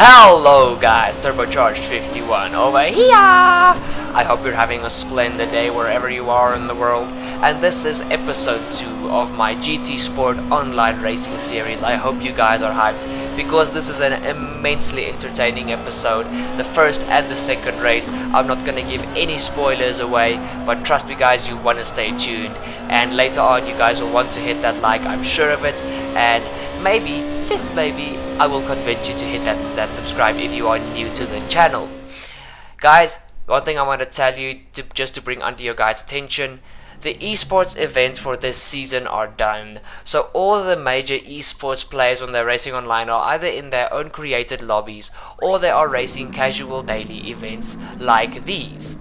Hello guys, Turbocharged 51 over here! I hope you're having a splendid day wherever you are in the world, and this is episode 2 of my GT Sport online racing series. I hope you guys are hyped because this is an immensely entertaining episode. The first and the second race, I'm not gonna give any spoilers away, but trust me guys, you wanna stay tuned, and later on you guys will want to hit that like, I'm sure of it, and maybe, just maybe, I will convince you to hit that subscribe if you are new to the channel. Guys, one thing I want to tell you, just to bring under your guys' attention, the esports events for this season are done. So all the major esports players when they're racing online are either in their own created lobbies or they are racing casual daily events like these.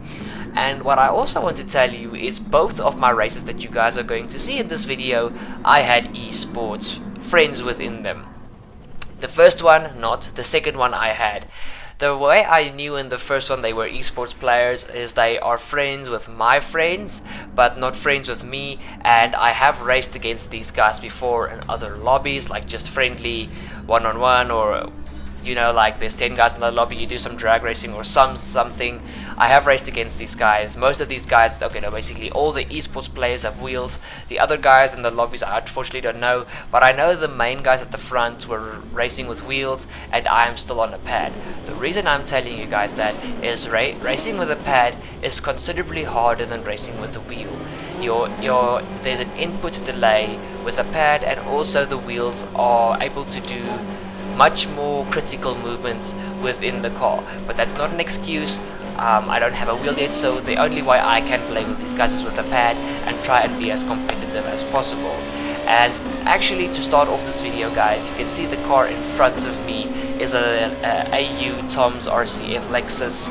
And what I also want to tell you is both of my races that you guys are going to see in this video, I had esports friends within them. The first one not, the second one I had. The way I knew in the first one they were esports players is they are friends with my friends but not friends with me, and I have raced against these guys before in other lobbies, like just friendly one-on-one, or you know, like there's 10 guys in the lobby, you do some drag racing or something. I have raced against these guys. Most of these guys, okay, no, basically all the esports players have wheels. The other guys in the lobbies I unfortunately don't know, but I know the main guys at the front were racing with wheels and I am still on a pad. The reason I'm telling you guys that is racing with a pad is considerably harder than racing with a wheel. There's an input delay with a pad, and also the wheels are able to do much more critical movements within the car, but that's not an excuse. I don't have a wheel yet, so the only way I can play with these guys is with a pad and try and be as competitive as possible. And actually, to start off this video guys, you can see the car in front of me is a AU Tom's RCF Lexus,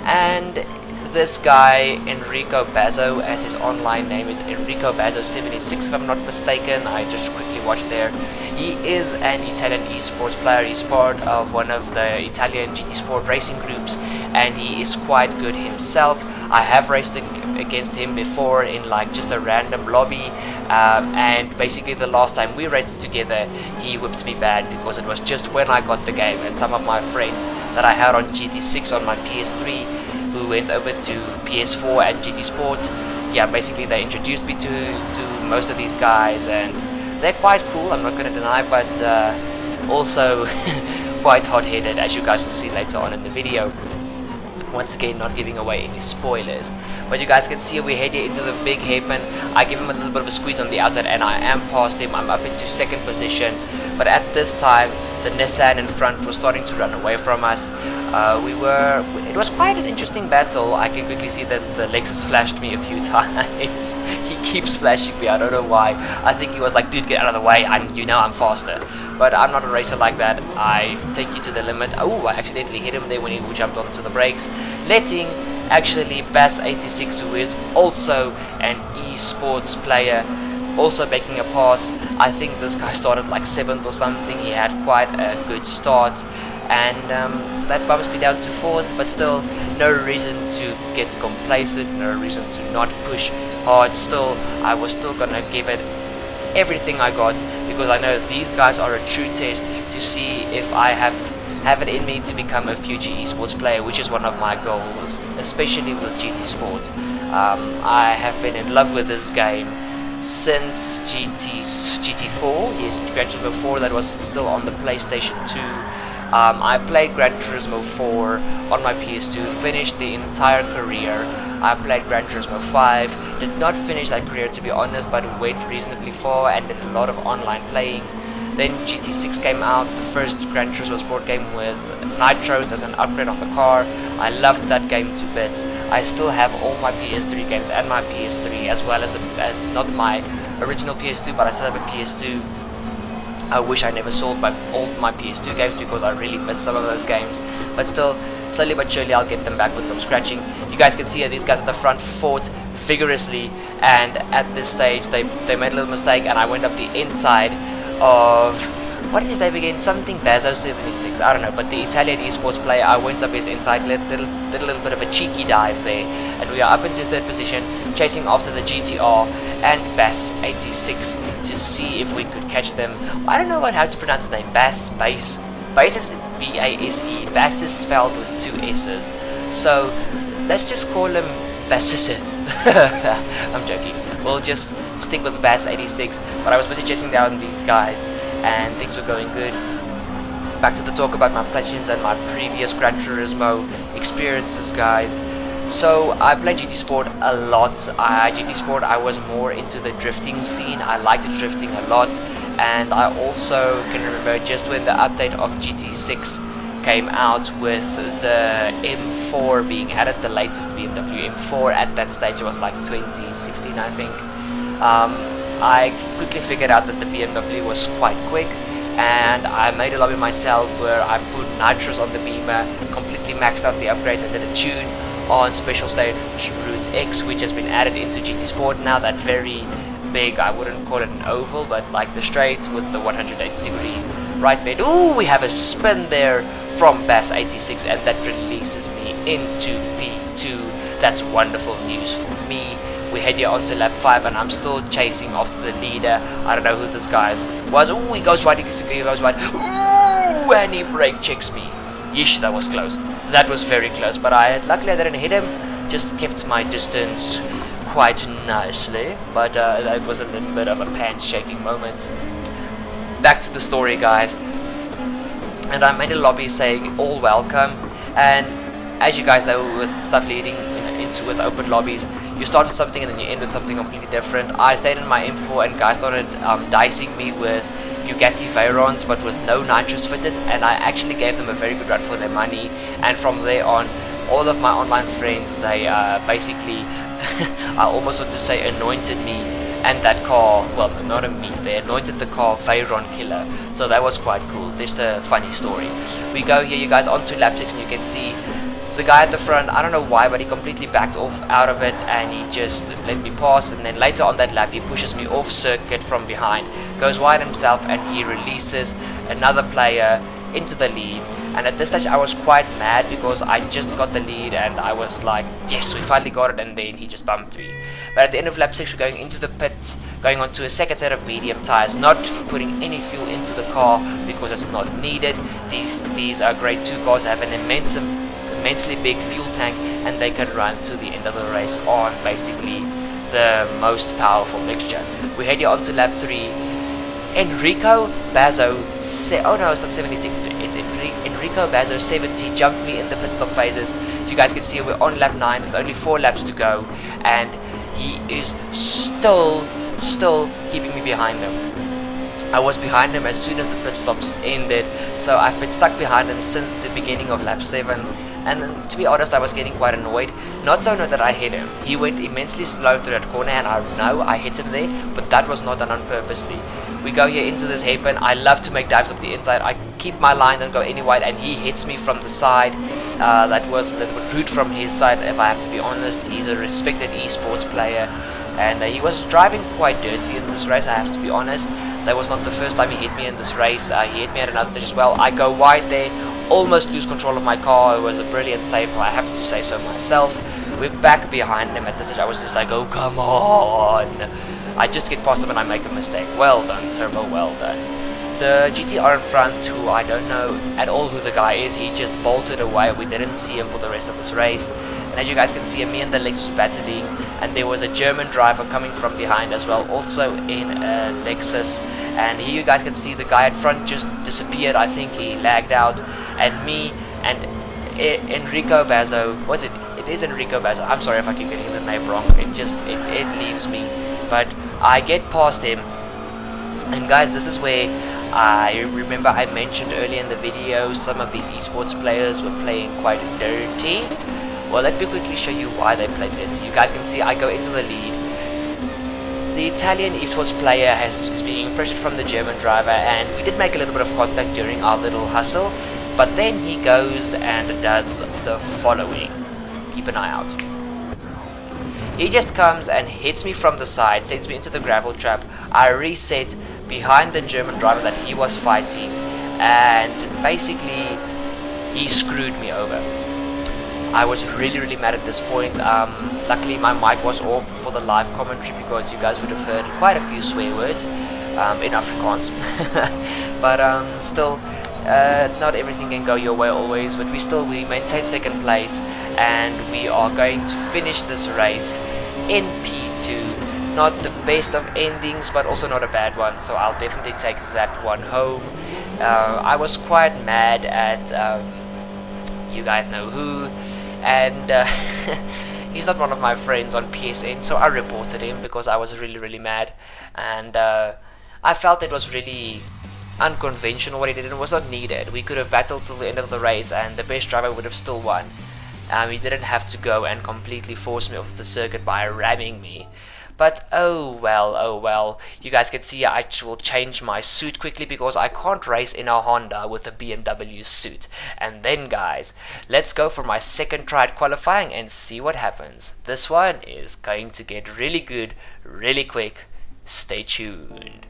and this guy Enrico Bazzo, as his online name is Enrico Bazzo 76 if I'm not mistaken, I just quickly watched there. He is an Italian esports player. He's part of one of the Italian GT Sport racing groups and he is quite good himself. I have raced against him before in like just a random lobby, and basically the last time we raced together he whipped me bad because it was just when I got the game, and some of my friends that I had on GT6 on my PS3 who went over to PS4 and GT Sport, yeah, basically they introduced me to most of these guys, and they're quite cool, I'm not going to deny, but also quite hot-headed, as you guys will see later on in the video. Once again, not giving away any spoilers, but you guys can see we're heading into the big hairpin. I give him a little bit of a squeeze on the outside and I am past him. I'm up into second position, but at this time the Nissan in front was starting to run away from us. It was quite an interesting battle. I can quickly see that the Lexus flashed me a few times. He keeps flashing me, I don't know why. I think he was like, dude, get out of the way, I'm faster. But I'm not a racer like that. I take you to the limit. Oh, I accidentally hit him there when he jumped onto the brakes, letting actually Bass86, who is also an esports player, also making a pass. I think this guy started like 7th or something. He had quite a good start, and that bumps me down to 4th, but still no reason to get complacent, no reason to not push hard. Still, I was still gonna give it everything I got, because I know these guys are a true test to see if I have it in me to become a future esports player, which is one of my goals, especially with GT Sport. I have been in love with this game since GT4, yes, Gran Turismo 4, that was still on the PlayStation 2. I played Gran Turismo 4 on my PS2, finished the entire career. I played Gran Turismo 5, did not finish that career to be honest, but went reasonably far and did a lot of online playing. Then GT6 came out, the first Gran Turismo Sport game with nitros as an upgrade on the car. I loved that game to bits. I still have all my PS3 games and my PS3, as well as not my original PS2, but I still have a PS2. I wish I never sold all my PS2 games because I really miss some of those games, but still, slowly but surely I'll get them back with some scratching. You guys can see these guys at the front fought vigorously, and at this stage they made a little mistake and I went up the inside of, what is his name again? Something Bazzo 76, I don't know, but the Italian esports player. I went up his inside, did a little bit of a cheeky dive there, and we are up into 3rd position, chasing after the GTR and Bass 86 to see if we could catch them. I don't know how to pronounce his name. Bass, Base is B-A-S-E. Bass is spelled with 2 S's. So let's just call him Bassissin. I'm joking. We'll just stick with Bass 86. But I was busy chasing down these guys, and things were going good. Back to the talk about my passions and my previous Gran Turismo experiences, guys. So I played GT Sport a lot. GT Sport, I was more into the drifting scene. I liked the drifting a lot, and I also can remember just when the update of GT6 came out with the M4 being added, the latest BMW M4. At that stage it was like 2016, I think. I quickly figured out that the BMW was quite quick, and I made a lobby myself where I put nitrous on the Beamer, completely maxed out the upgrades, and did a tune on Special Stage Route X, which has been added into GT Sport now. That very big, I wouldn't call it an oval, but like the straight with the 180-degree right bend. Ooh, we have a spin there from Bass 86, and that releases me into P2. That's wonderful news for me. We head here onto lap 5, and I'm still chasing after the leader. I don't know who this guy was. Ooh, he goes wide, he goes wide. Ooh, and he brake checks me. Yeesh, that was close. That was very close, but luckily I didn't hit him. Just kept my distance quite nicely, but that was a little bit of a pants-shaking moment. Back to the story, guys. And I'm in a lobby saying all welcome, and as you guys know, with stuff leading into with open lobbies, you start with something and then you end with something completely different. I stayed in my M4, and guys started dicing me with Bugatti Veyrons, but with no nitrous fitted, and I actually gave them a very good run for their money. And from there on, all of my online friends, they basically I almost want to say anointed me and that car, well, not me, they anointed the car Veyron Killer. So that was quite cool. Just a funny story. We go here, you guys, onto lap 6, and you can see the guy at the front, I don't know why, but he completely backed off out of it, and he just let me pass. And then later on that lap, he pushes me off circuit from behind, goes wide himself, and he releases another player into the lead. And at this stage I was quite mad because I just got the lead, and I was like, yes, we finally got it, and then he just bumped me. But at the end of lap 6, we're going into the pit, going on to a second set of medium tires, not putting any fuel into the car because it's not needed. These are grade 2 cars, have an immensely big fuel tank, and they can run to the end of the race on basically the most powerful mixture. We head here on to lap 3. Enrico Bazzo, oh no, it's not 76, it's Enrico Bazzo 70 jumped me in the pit stop phases. As you guys can see, we're on lap 9, there's only 4 laps to go, and he is still keeping me behind him. I was behind him as soon as the pit stops ended, so I've been stuck behind him since the beginning of lap 7. And to be honest, I was getting quite annoyed. Not so annoyed that I hit him. He went immensely slow through that corner, and I know I hit him there, but that was not done on purposely. We go here into this hairpin. I love to make dives up the inside. I keep my line, don't go any wide, and he hits me from the side. That was a little bit rude from his side, if I have to be honest. He's a respected esports player, and he was driving quite dirty in this race, I have to be honest. That was not the first time he hit me in this race. He hit me at another stage as well. I go wide there, almost lose control of my car. It was a brilliant save, I have to say so myself. We're back behind him. At this stage I was just like, oh come on. I just get past him and I make a mistake. Well done, Turbo, well done. The GTR in front, who I don't know at all who the guy is, he just bolted away. We didn't see him for the rest of this race. And as you guys can see, me and the Lexus battling, and there was a German driver coming from behind as well, also in a Lexus. And here you guys can see the guy at front just disappeared. I think he lagged out, and me and Enrico Bazzo, was it? It is Enrico Bazzo. I'm sorry if I keep getting the name wrong. It leaves me, but I get past him. And guys, this is where I remember I mentioned earlier in the video some of these esports players were playing quite dirty. Well, let me quickly show you why they played dirty. You guys can see I go into the lead. The Italian esports player is being pressured from the German driver, and we did make a little bit of contact during our little hustle, but then he goes and does the following. Keep an eye out. He just comes and hits me from the side, sends me into the gravel trap. I reset behind the German driver that he was fighting, and basically he screwed me over. I was really mad at this point. Luckily my mic was off for the live commentary, because you guys would have heard quite a few swear words in Afrikaans. But still, not everything can go your way always, but we maintain second place, and we are going to finish this race in P2. Not the best of endings, but also not a bad one, so I'll definitely take that one home. I was quite mad at you guys know who, and he's not one of my friends on PSN, so I reported him because I was really mad, and I felt it was really unconventional what he did. It was not needed. We could have battled till the end of the race and the best driver would have still won. He didn't have to go and completely force me off the circuit by ramming me. But oh well. You guys can see I will change my suit quickly because I can't race in a Honda with a BMW suit. And then guys, let's go for my second try at qualifying and see what happens. This one is going to get really good, really quick. Stay tuned.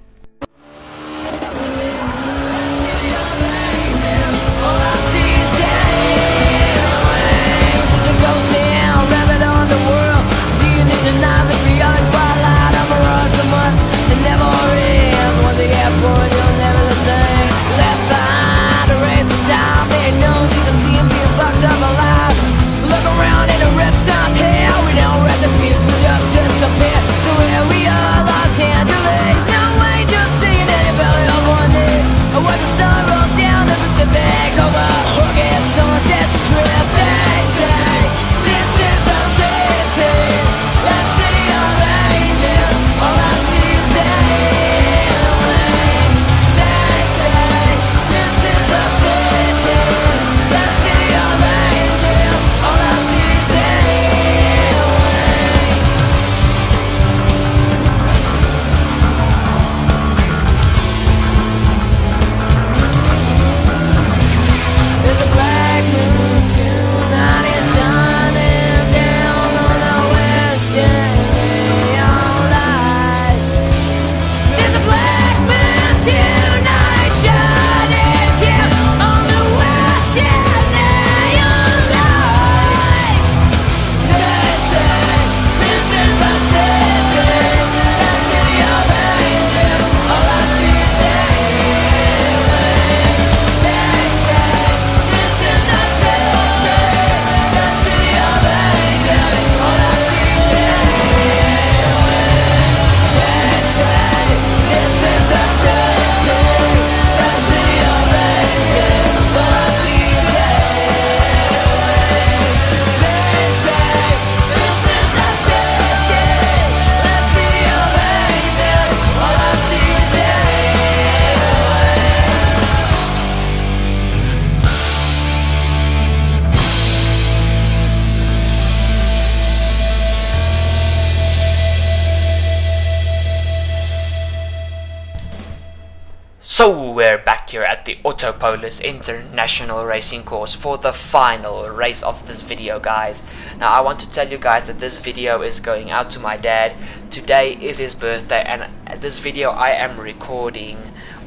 So we're back here at the Autopolis International Racing Course for the final race of this video, guys. Now I want to tell you guys that this video is going out to my dad. Today is his birthday, and this video I am recording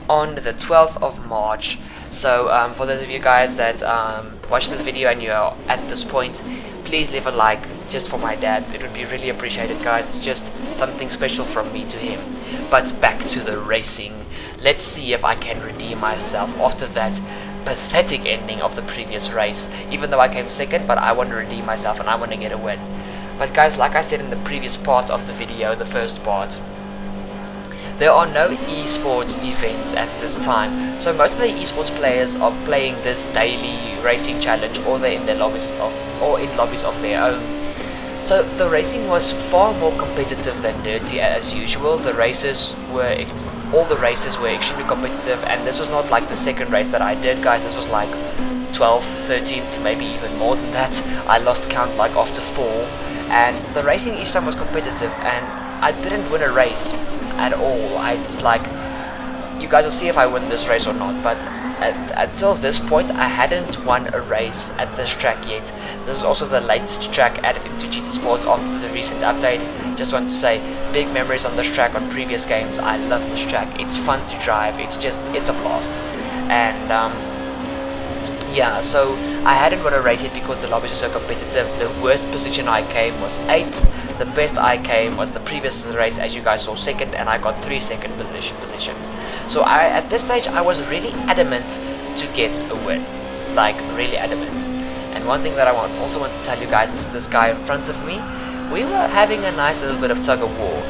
on the 12th of March. So for those of you guys that watch this video and you're at this point, please leave a like just for my dad. It would be really appreciated, guys. It's just something special from me to him. But back to the racing. Let's see if I can redeem myself after that pathetic ending of the previous race. Even though I came second, but I want to redeem myself and I want to get a win. But guys, like I said in the previous part of the video, the first part, there are no esports events at this time. So most of the esports players are playing this daily racing challenge, or they're in their lobbies of their own. So the racing was far more competitive than dirty as usual. All the races were extremely competitive, and this was not like the second race that I did, guys. This was like 12th, 13th, maybe even more than that. I lost count like after 4, and the racing each time was competitive, and I didn't win a race at all. It's like, you guys will see if I win this race or not, but until this point I hadn't won a race at this track yet. This is also the latest track added into GT Sports after the recent update. Just want to say, big memories on this track on previous games. I love this track. It's fun to drive. It's a blast. And yeah, so I hadn't won a race yet because the lobbies were so competitive. The worst position I came was 8th. The best I came was the previous race, as you guys saw, 2nd, and I got 3 second positions. So at this stage I was really adamant to get a win, like really adamant. And one thing that I also want to tell you guys is this guy in front of me, we were having a nice little bit of tug of war.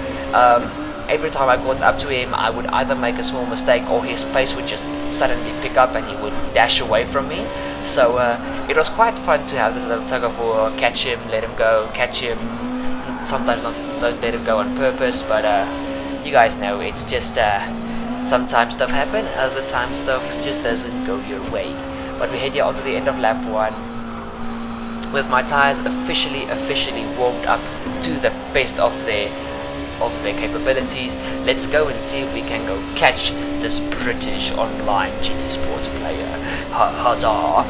Every time I got up to him, I would either make a small mistake or his pace would just suddenly pick up and he would dash away from me. So it was quite fun to have this little tug of war, catch him, let him go, catch him, sometimes don't let him go on purpose, but you guys know, it's just sometimes stuff happen, other times stuff just doesn't go your way. But we head here onto the end of lap 1 with my tires officially warmed up to the best of their capabilities. Let's go and see if we can go catch this British online GT Sports player. Huzzah!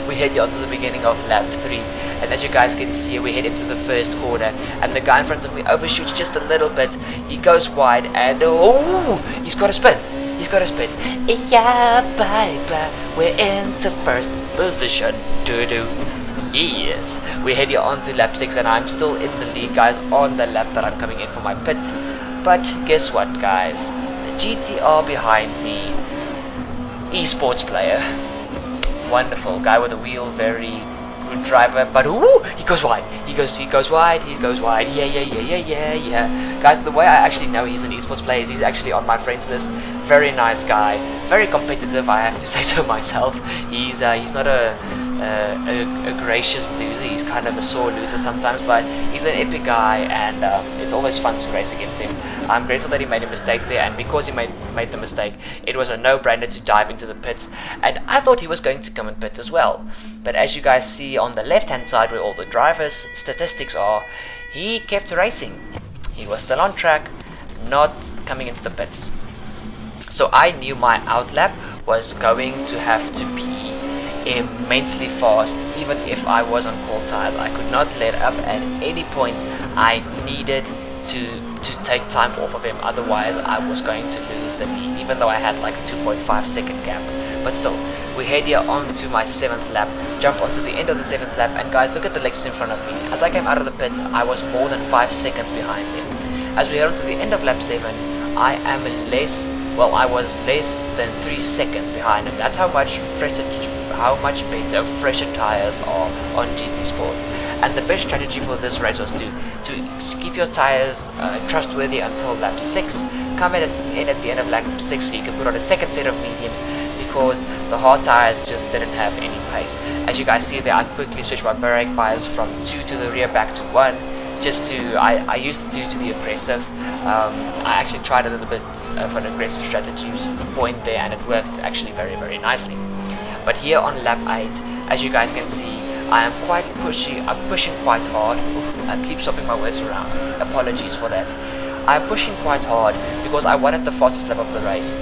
We head onto the beginning of lap 3, and as you guys can see, we head into the first corner, and the guy in front of me overshoots just a little bit. He goes wide, and oh, he's got a spin. He's got a spin. Yeah, baby, we're into first position. Doo-doo. Yes, we head here on to lap 6, and I'm still in the lead, guys, on the lap that I'm coming in for my pit. But guess what, guys? The GTR behind me, esports player, wonderful guy with a wheel, very good driver. But ooh, he goes wide. He goes wide. Yeah. Guys, the way I actually know he's an esports player is he's actually on my friends list. Very nice guy, very competitive, I have to say so myself. He's not a gracious loser. He's kind of a sore loser sometimes, but he's an epic guy, and it's always fun to race against him. I'm grateful that he made a mistake there, and because he made the mistake, it was a no-brainer to dive into the pits, and I thought he was going to come and pit as well. But as you guys see on the left-hand side where all the drivers' statistics are, he kept racing. He was still on track, not coming into the pits. So I knew my outlap was going to have to be immensely fast. Even if I was on cold tires, I could not let up at any point. I needed to take time off of him, otherwise I was going to lose the lead, even though I had like a 2.5 second gap. But still, we head here on to my 7th lap, jump onto the end of the 7th lap, and guys, look at the Lexus in front of me. As I came out of the pits, I was more than 5 seconds behind him. As we head on to the end of lap 7, I was less than 3 seconds behind him. That's how much better fresher tires are on GT Sports. And the best strategy for this race was to keep your tires trustworthy until lap 6. Come in at the end of lap 6 so you can put on a second set of mediums, because the hard tires just didn't have any pace. As you guys see there, I quickly switched my brake bias from 2 to the rear back to 1. I used 2 to be aggressive. I actually tried a little bit of an aggressive strategy, just the point there, and it worked actually very nicely. But here on lap 8, as you guys can see, I am quite pushy. I'm pushing quite hard. I keep swapping my words around. Apologies for that. I'm pushing quite hard because I wanted the fastest lap of the race.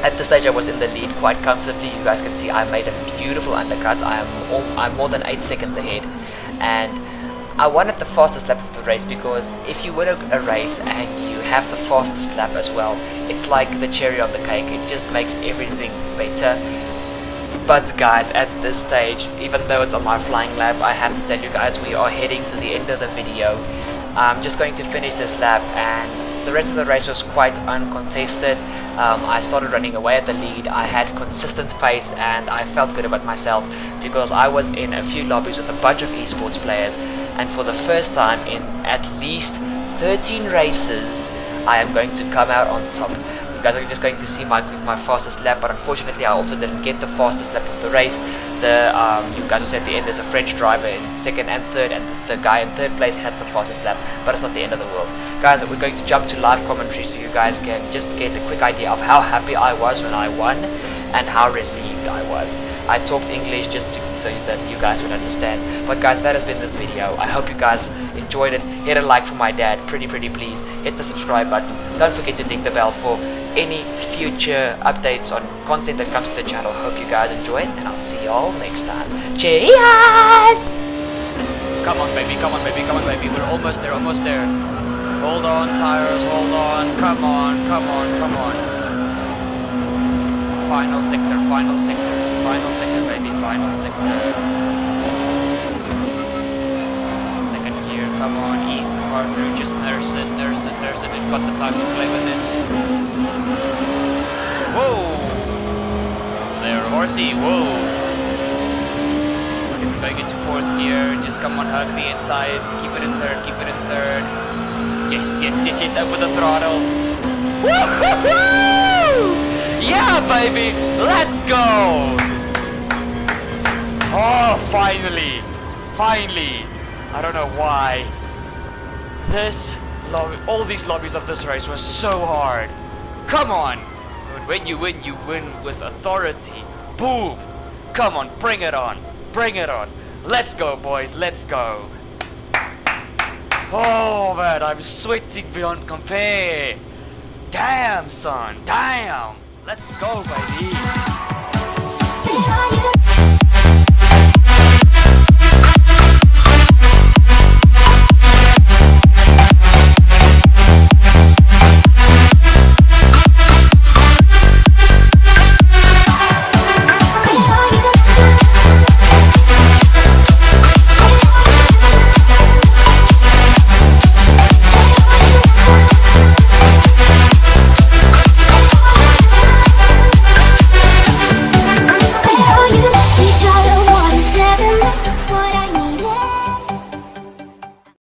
At this stage I was in the lead quite comfortably. You guys can see I made a beautiful undercut. I'm more than 8 seconds ahead, and I wanted the fastest lap of the race, because if you win a race and you have the fastest lap as well, it's like the cherry on the cake. It just makes everything better. But guys, at this stage, even though it's on my flying lap, I have to tell you guys we are heading to the end of the video. I'm just going to finish this lap, and the rest of the race was quite uncontested. I started running away at the lead. I had consistent pace, and I felt good about myself because I was in a few lobbies with a bunch of esports players, and for the first time in at least 13 races, I am going to come out on top. You guys are just going to see my fastest lap, but unfortunately I also didn't get the fastest lap of the race. You guys will see at the end there's a French driver in 2nd and 3rd, and the guy in 3rd place had the fastest lap, but it's not the end of the world. Guys, we're going to jump to live commentary so you guys can just get a quick idea of how happy I was when I won and how relieved I was. I talked English just so that you guys would understand. But guys, that has been this video. I hope you guys enjoyed it. Hit a like for my dad, pretty please. Hit the subscribe button. Don't forget to ding the bell for any future updates on content that comes to the channel. Hope you guys enjoy it, and I'll see y'all next time. Cheers! Come on baby, we're almost there, Hold on tires, hold on, come on. Final sector, baby, final sector. Second gear, come on, ease the car through, just nurse it. We've got the time to play with this. Whoa! horsey, whoa. Okay, we're going into fourth gear. Just come on, hug the inside. Keep it in third, keep it in third. Yes, yes, yes, yes, up with the throttle. Woo-hoo-hoo! Yeah, baby, let's go! Oh, finally, finally. I don't know why. All these lobbies of this race were so hard. Come on! But when you win with authority. Boom! Come on, bring it on! Bring it on! Let's go, boys, let's go! Oh man, I'm sweating beyond compare! Damn, son, damn! Let's go, baby!